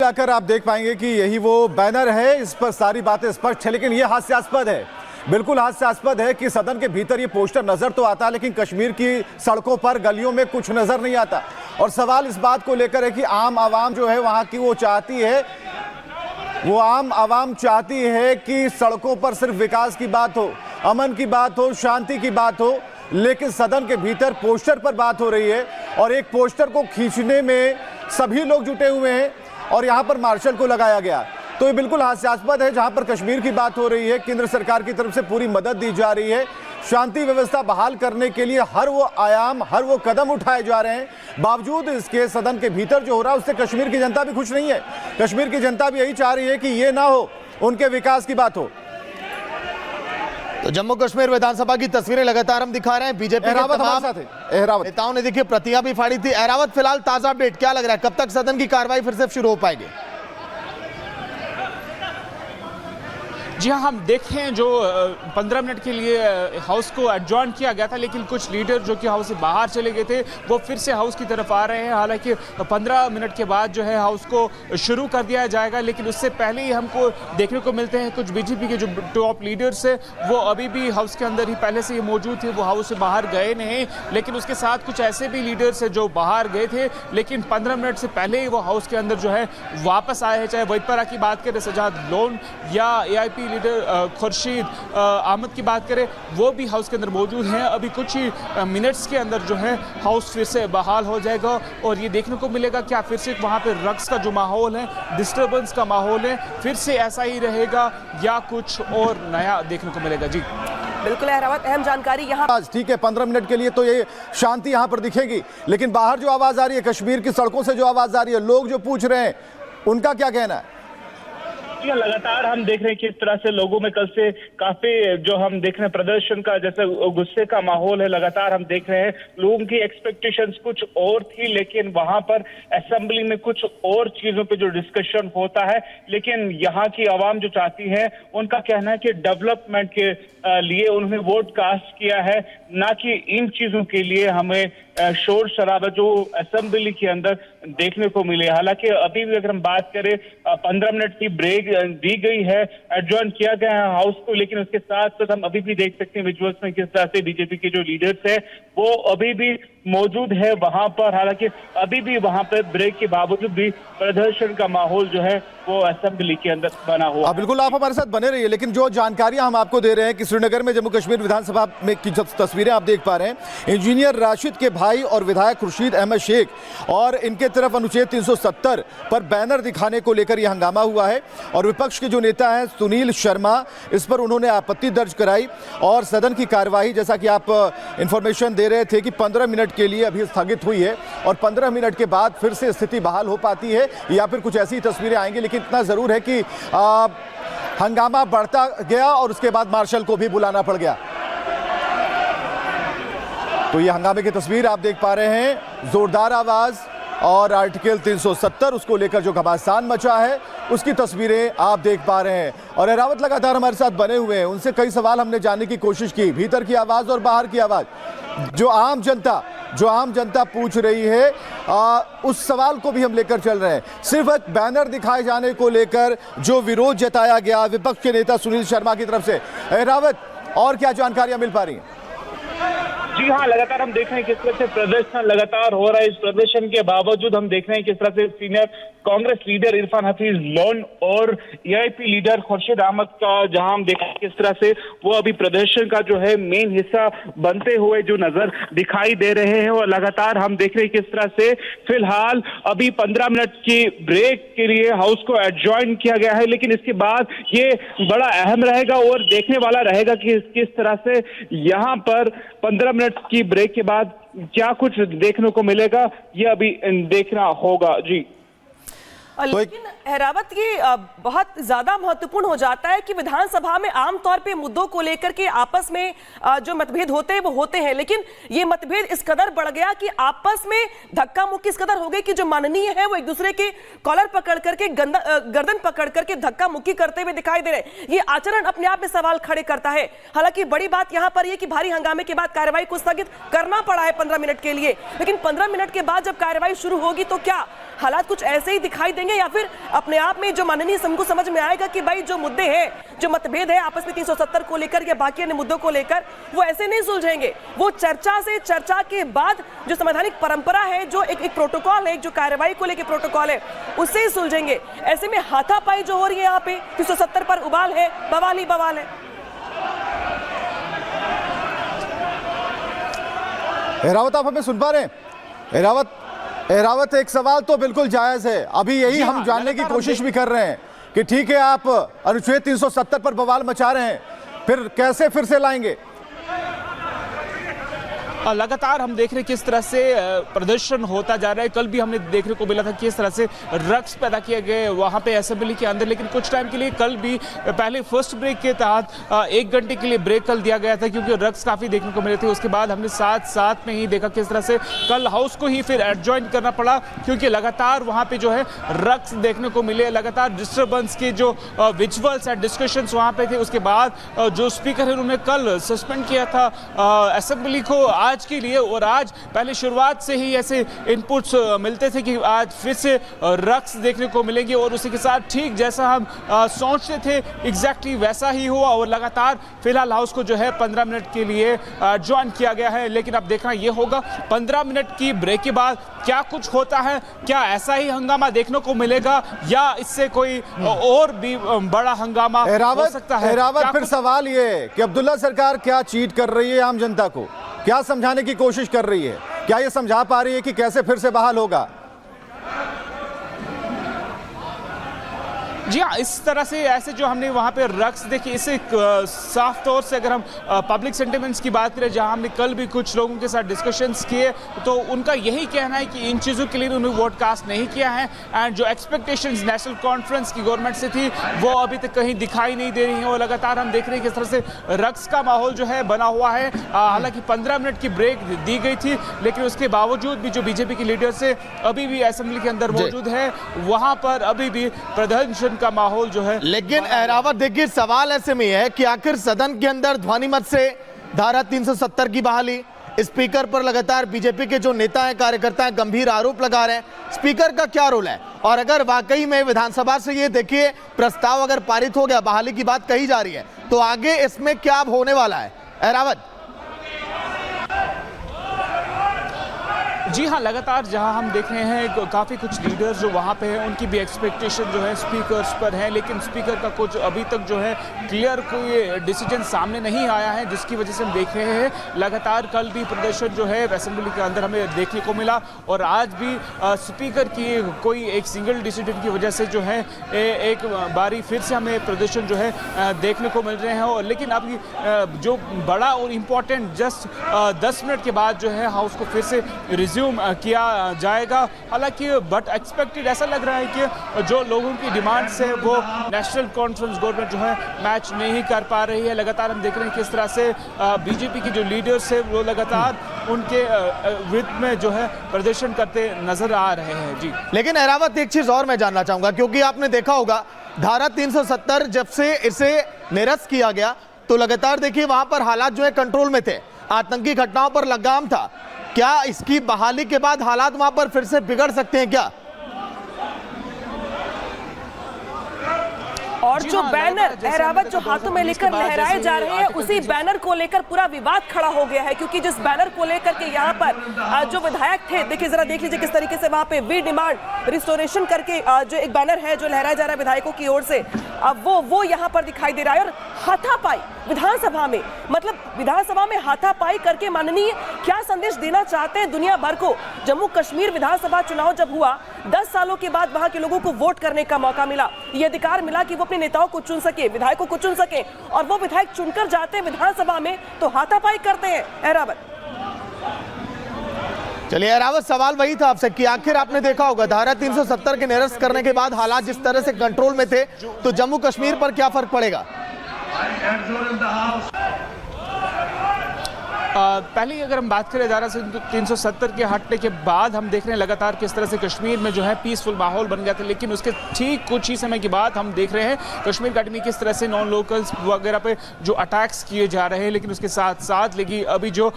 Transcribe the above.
मिलाकर आप देख पाएंगे कि यही वो बैनर है, इस पर सारी बातें स्पष्ट है। लेकिन यह हास्यास्पद है, बिल्कुल हास्यास्पद है कि सदन के भीतर ये पोस्टर नजर तो आता है लेकिन कश्मीर की सड़कों पर गलियों में कुछ नजर नहीं आता। और सवाल इस बात को लेकर है कि आम आवाम जो है वहां की वो आम आवाम चाहती है कि सड़कों पर सिर्फ विकास की बात हो, अमन की बात हो, शांति की बात हो, लेकिन सदन के भीतर पोस्टर पर बात हो रही है और एक पोस्टर को खींचने में सभी लोग जुटे हुए हैं और यहां पर मार्शल को लगाया गया। तो ये बिल्कुल हास्यास्पद है। जहां पर कश्मीर की बात हो रही है, केंद्र सरकार की तरफ से पूरी मदद दी जा रही है, शांति व्यवस्था बहाल करने के लिए हर वो आयाम, हर वो कदम उठाए जा रहे हैं, बावजूद इसके सदन के भीतर जो हो रहा है उससे कश्मीर की जनता भी खुश नहीं है। कश्मीर की जनता भी यही चाह रही है कि ये ना हो, उनके विकास की बात हो। तो जम्मू कश्मीर विधानसभा की तस्वीरें लगातार हम दिखा रहे हैं। बीजेपी के तमाम नेताओं ने देखिए प्रतियां भी फाड़ी थी। अहरावत, फिलहाल ताजा अपडेट क्या लग रहा है, कब तक सदन की कार्रवाई फिर से शुरू हो पाएगी? जी हाँ, हम देखें जो 15 मिनट के लिए हाउस को एडजॉर्न किया गया था, लेकिन कुछ लीडर जो कि हाउस से बाहर चले गए थे वो फिर से हाउस की तरफ आ रहे हैं। हालांकि 15 मिनट के बाद जो है हाउस को शुरू कर दिया जाएगा, लेकिन उससे पहले ही हमको देखने को मिलते हैं कुछ बीजेपी के जो टॉप लीडर्स है वो अभी भी हाउस के अंदर ही पहले से ही मौजूद थे, वो हाउस से बाहर गए नहीं। लेकिन उसके साथ कुछ ऐसे भी लीडर्स है जो बाहर गए थे लेकिन 15 मिनट से पहले ही वो हाउस के अंदर जो है वापस आए हैं। चाहे वहीदपरा की बात करें, सजाद लोन, या AIP लीडर खुर्शीद अहमद की बात करें, वो भी हाउस के अंदर मौजूद हैं। अभी कुछ ही मिनट्स के अंदर जो है हाउस फिर से बहाल हो जाएगा और ये देखने को मिलेगा क्या फिर से वहाँ पे रक्स का जो माहौल है, डिस्टर्बेंस का माहौल है, फिर से ऐसा ही रहेगा या कुछ और नया देखने को मिलेगा। जी बिल्कुल अहरावत, अहम जानकारी यहाँ। ठीक है, 15 मिनट के लिए तो ये शांति यहाँ पर दिखेगी, लेकिन बाहर जो आवाज आ रही है, कश्मीर की सड़कों से जो आवाज आ रही है, लोग जो पूछ रहे हैं, उनका क्या कहना है? लगातार हम देख रहे हैं किस तरह से लोगों में कल से काफी जो हम देख रहे हैं प्रदर्शन का जैसे गुस्से का माहौल है। लगातार हम देख रहे हैं लोगों की एक्सपेक्टेशंस कुछ और थी, लेकिन वहां पर असेंबली में कुछ और चीजों पे जो डिस्कशन होता है, लेकिन यहाँ की आवाम जो चाहती है उनका कहना है कि डेवलपमेंट के लिए उन्होंने वोट कास्ट किया है, ना कि इन चीजों के लिए हमें शोर शराबा जो असेंबली के अंदर देखने को मिले। हालांकि अभी भी अगर हम बात करें 15 मिनट की ब्रेक दी गई है, एडजॉर्न किया गया है हाउस को, लेकिन उसके साथ साथ हम अभी भी देख सकते हैं विजुअल्स में किस तरह से बीजेपी के जो लीडर्स है वो अभी भी मौजूद है वहां पर। हालांकि अभी भी वहां पर ब्रेक के बावजूद भी प्रदर्शन का माहौल जो है वो असेंबली के अंदर बना हुआ। बिल्कुल, आप हमारे साथ बने रहिए। लेकिन जो जानकारियां हम आपको दे रहे हैं कि श्रीनगर में जम्मू कश्मीर विधानसभा में की जब तस्वीरें आप देख पा रहे हैं, इंजीनियर राशिद के भाई और विधायक खुर्शीद अहमद शेख और इनके तरफ अनुच्छेद 370 पर बैनर दिखाने को लेकर यह हंगामा हुआ है और विपक्ष के जो नेता हैं सुनील शर्मा, इस पर उन्होंने आपत्ति दर्ज कराई और सदन की कार्यवाही, जैसा कि आप इंफॉर्मेशन दे रहे थे कि 15 मिनट के लिए अभी स्थगित हुई है और 15 मिनट के बाद फिर से स्थिति बहाल हो पाती है या फिर कुछ ऐसी तस्वीरें आएंगी। लेकिन इतना जरूर है कि हंगामा बढ़ता गया और उसके बाद मार्शल को भी बुलाना पड़ गया। तो ये हंगामे की तस्वीर आप देख पा रहे हैं, जोरदार आवाज और आर्टिकल 370 उसको लेकर जो घमासान मचा है उसकी तस्वीरें आप देख पा रहे हैं। और अहरावत लगातार हमारे साथ बने हुए हैं, उनसे कई सवाल हमने जानने की कोशिश की, भीतर की आवाज और बाहर की आवाज, जो आम जनता पूछ रही है उस सवाल को भी हम लेकर चल रहे हैं। सिर्फ एक बैनर दिखाए जाने को लेकर जो विरोध जताया गया विपक्ष के नेता सुनील शर्मा की तरफ से, अहरावत और क्या जानकारियां मिल पा रही हैं? जी हाँ, लगातार हम देख रहे हैं किस तरह से प्रदर्शन लगातार हो रहा है। इस प्रदर्शन के बावजूद हम देख रहे हैं किस तरह से senior Congress leader Irfan Hafeez loan और AIP लीडर खुर्शीद अहमद का, जहां हम देख रहे हैं किस तरह से वो अभी प्रदर्शन का जो है मेन हिस्सा बनते हुए जो नजर दिखाई दे रहे हैं। और लगातार हम देख रहे हैं किस तरह से फिलहाल अभी 15 मिनट की ब्रेक के लिए हाउस को एडजॉर्न किया गया है, लेकिन इसके बाद ये बड़ा अहम रहेगा और देखने वाला रहेगा कि किस तरह से यहाँ पर 15 मिनट की ब्रेक के बाद क्या कुछ देखने को मिलेगा, ये अभी देखना होगा। जी लेकिन अहरावत ये बहुत ज्यादा महत्वपूर्ण हो जाता है कि विधानसभा में आमतौर पे मुद्दों को लेकर के आपस में जो मतभेद होते हैं वो होते हैं, लेकिन ये मतभेद इस कदर बढ़ गया कि आपस में धक्का मुक्की इस कदर हो गई कि जो माननीय है वो एक दूसरे के कॉलर पकड़ करके गर्दन पकड़ करके धक्का मुक्की करते हुए दिखाई दे रहे। ये आचरण अपने आप में सवाल खड़े करता है। हालांकि बड़ी बात यहां पर यह कि भारी हंगामे के बाद कार्रवाई को स्थगित करना पड़ा है 15 मिनट के लिए, लेकिन 15 मिनट के बाद जब कार्रवाई शुरू होगी तो क्या हालात कुछ ऐसे ही दिखाई देंगे सुलझेंगे या फिर अपने आप में जो माननीय सबको समझ में आएगा कि भाई जो मुद्दे हैं, जो मतभेद है आपस में 370 को लेकर या बाकी अन्य मुद्दों को लेकर, वो ऐसे नहीं सुलझेंगे। वो चर्चा के बाद जो संवैधानिक परंपरा है, जो एक प्रोटोकॉल है, जो कार्रवाई को लेकर प्रोटोकॉल है, उससे ही सुलझेंगे। ऐसे में हाथापाई जो हो रही है यहाँ पे 370 पर उबाल है, बवाल ही बवाल है। अहरावत, आप हमें सुन पा रहे हैं? अहरावत, एक सवाल तो बिल्कुल जायज है। अभी यही हम जानने की कोशिश भी कर रहे हैं कि ठीक है, आप अनुच्छेद 370 पर बवाल मचा रहे हैं, फिर कैसे फिर से लाएंगे? लगातार हम देख रहे हैं किस तरह से प्रदर्शन होता जा रहा है। कल भी हमने देखने को मिला था किस तरह से रक्स पैदा किए गए वहां पे असेंबली के अंदर, लेकिन कुछ टाइम के लिए कल भी पहले फर्स्ट ब्रेक के तहत 1 घंटे के लिए ब्रेक कल दिया गया था क्योंकि रक्स काफी देखने को मिले थे। उसके बाद हमने साथ में ही देखा किस तरह से कल हाउस को ही फिर एडजॉइन करना पड़ा क्योंकि लगातार वहां पे जो है रक्स देखने को मिले, लगातार डिस्टर्बेंस के जो विजुअल्स एंड डिस्कशंस वहां पे थे। उसके बाद जो स्पीकर है उन्होंने कल सस्पेंड किया था असेंबली को आज के लिए, और आज पहले शुरुआत से ही ऐसे इनपुट्स मिलते थे कि आज फिर से रक्स देखने को मिलेंगे और उसी के साथ ठीक जैसा हम सोचते थे एग्जैक्टली वैसा ही हुआ और लगातार फिलहाल हाउस को जो है 15 मिनट के लिए ज्वाइन किया गया है। लेकिन अब देखना यह होगा 15 मिनट की ब्रेक के बाद क्या कुछ होता है, क्या ऐसा ही हंगामा देखने को मिलेगा या इससे कोई और भी बड़ा हंगामा हो सकता है। फिर सवाल ये है कि अब्दुल्ला सरकार क्या चीट कर रही है, आम जनता को क्या समझाने की कोशिश कर रही है? क्या ये समझा पा रही है कि कैसे फिर से बहाल होगा? जी हाँ, इस तरह से ऐसे जो हमने वहाँ पे रक्स देखी, इसे साफ तौर से अगर हम पब्लिक सेंटिमेंट्स की बात करें, जहाँ हमने कल भी कुछ लोगों के साथ डिस्कशंस किए तो उनका यही कहना है कि इन चीज़ों के लिए उन्होंने वोट कास्ट नहीं किया है एंड जो एक्सपेक्टेशंस नेशनल कॉन्फ्रेंस की गवर्नमेंट से थी वो अभी तक कहीं दिखाई नहीं दे रही हैं और लगातार हम देख रहे हैं किस तरह से रक्स का माहौल जो है बना हुआ है। हालांकि 15 मिनट की ब्रेक दी गई थी लेकिन उसके बावजूद भी जो बीजेपी के लीडर्स है अभी भी असेंबली के अंदर मौजूद है, वहाँ पर अभी भी प्रदर्शन का माहौल जो है। लेकिन अहरावत देखिए, सवाल ऐसे में है कि आखिर सदन के अंदर ध्वनिमत से धारा 370 की बहाली, स्पीकर पर लगातार बीजेपी के जो नेता हैं, कार्यकर्ता हैं, गंभीर आरोप लगा रहे हैं, स्पीकर का क्या रोल है? और अगर वाकई में विधानसभा से ये देखिए प्रस्ताव अगर पारित हो गया, बहाली की बात कही जा रही है, तो आगे इसमें क्या होने वाला है? अहरावत जी हाँ, लगातार जहां हम देख रहे हैं काफ़ी कुछ लीडर्स जो वहां पे हैं उनकी भी एक्सपेक्टेशन जो है स्पीकर्स पर है, लेकिन स्पीकर का कुछ अभी तक जो है क्लियर कोई डिसीजन सामने नहीं आया है, जिसकी वजह से हम देख रहे हैं लगातार कल भी प्रदर्शन जो है असेंबली के अंदर हमें देखने को मिला और आज भी स्पीकर की कोई एक सिंगल डिसीजन की वजह से जो है एक बारी फिर से हमें प्रदर्शन जो है देखने को मिल रहे हैं। और लेकिन अब जो बड़ा और इम्पोर्टेंट जस्ट 10 मिनट के बाद जो है हाउस को फिर से किया जाएगा। हालांकि बट एक्सपेक्टेड ऐसा लग रहा है कि जो लोगों की डिमांड्स है वो नेशनल कॉन्फ्रेंस गवर्नमेंट जो है मैच नहीं कर पा रही है। लगातार हम देख रहे हैं किस तरह से बीजेपी के जो लीडर्स है वो लगातार उनके विरुद्ध में जो है प्रदर्शन करते नजर आ रहे हैं। जी, लेकिन अहरावत एक चीज और मैं जानना चाहूंगा, क्योंकि आपने देखा होगा धारा 370 जब से इसे निरस्त किया गया तो लगातार देखिए वहां पर हालात जो है कंट्रोल में थे, आतंकी घटनाओं पर लगाम था। क्या इसकी बहाली के बाद हालात वहां पर फिर से बिगड़ सकते हैं क्या? और जो बैनर अहरावत जो हाथों में लेकर लहराए जा रहे हैं, उसी बैनर को लेकर पूरा विवाद खड़ा हो गया है, क्योंकि जिस बैनर को लेकर के यहाँ पर जो विधायक थे, देखिए जरा देख लीजिए किस तरीके से वहां पे वी डिमांड रिस्टोरेशन करके जो एक बैनर है जो लहराया जा रहा है विधायकों की ओर से, अब वो यहाँ पर दिखाई दे रहा है। और हाथापाई विधानसभा में, मतलब विधानसभा में हाथापाई करके माननीय क्या संदेश देना चाहते हैं दुनिया भर को? जम्मू कश्मीर विधानसभा चुनाव जब हुआ 10 सालों के बाद वहां के लोगों को वोट करने का मौका मिला, ये अधिकार मिला कि वो अपने नेताओं को चुन सके, विधायकों को चुन सके, और वो विधायक चुनकर जाते हैं विधानसभा में तो हाथापाई करते हैं। अहरावत, चलिए अहरावत, सवाल वही था आपसे कि आखिर आपने देखा होगा धारा 370 के निरस्त करने के बाद हालात जिस तरह से कंट्रोल में थे तो जम्मू कश्मीर पर क्या फर्क पड़ेगा? पहले अगर हम बात करें धारा 370 के हटने के बाद हम देख रहे हैं लगातार किस तरह से कश्मीर में जो है पीसफुल माहौल बन गया था, लेकिन उसके ठीक कुछ ही समय के बाद हम देख रहे हैं कश्मीर घाटी में किस तरह से नॉन लोकल्स वगैरह पे जो अटैक्स किए जा रहे हैं। लेकिन उसके साथ साथ लेकिन अभी जो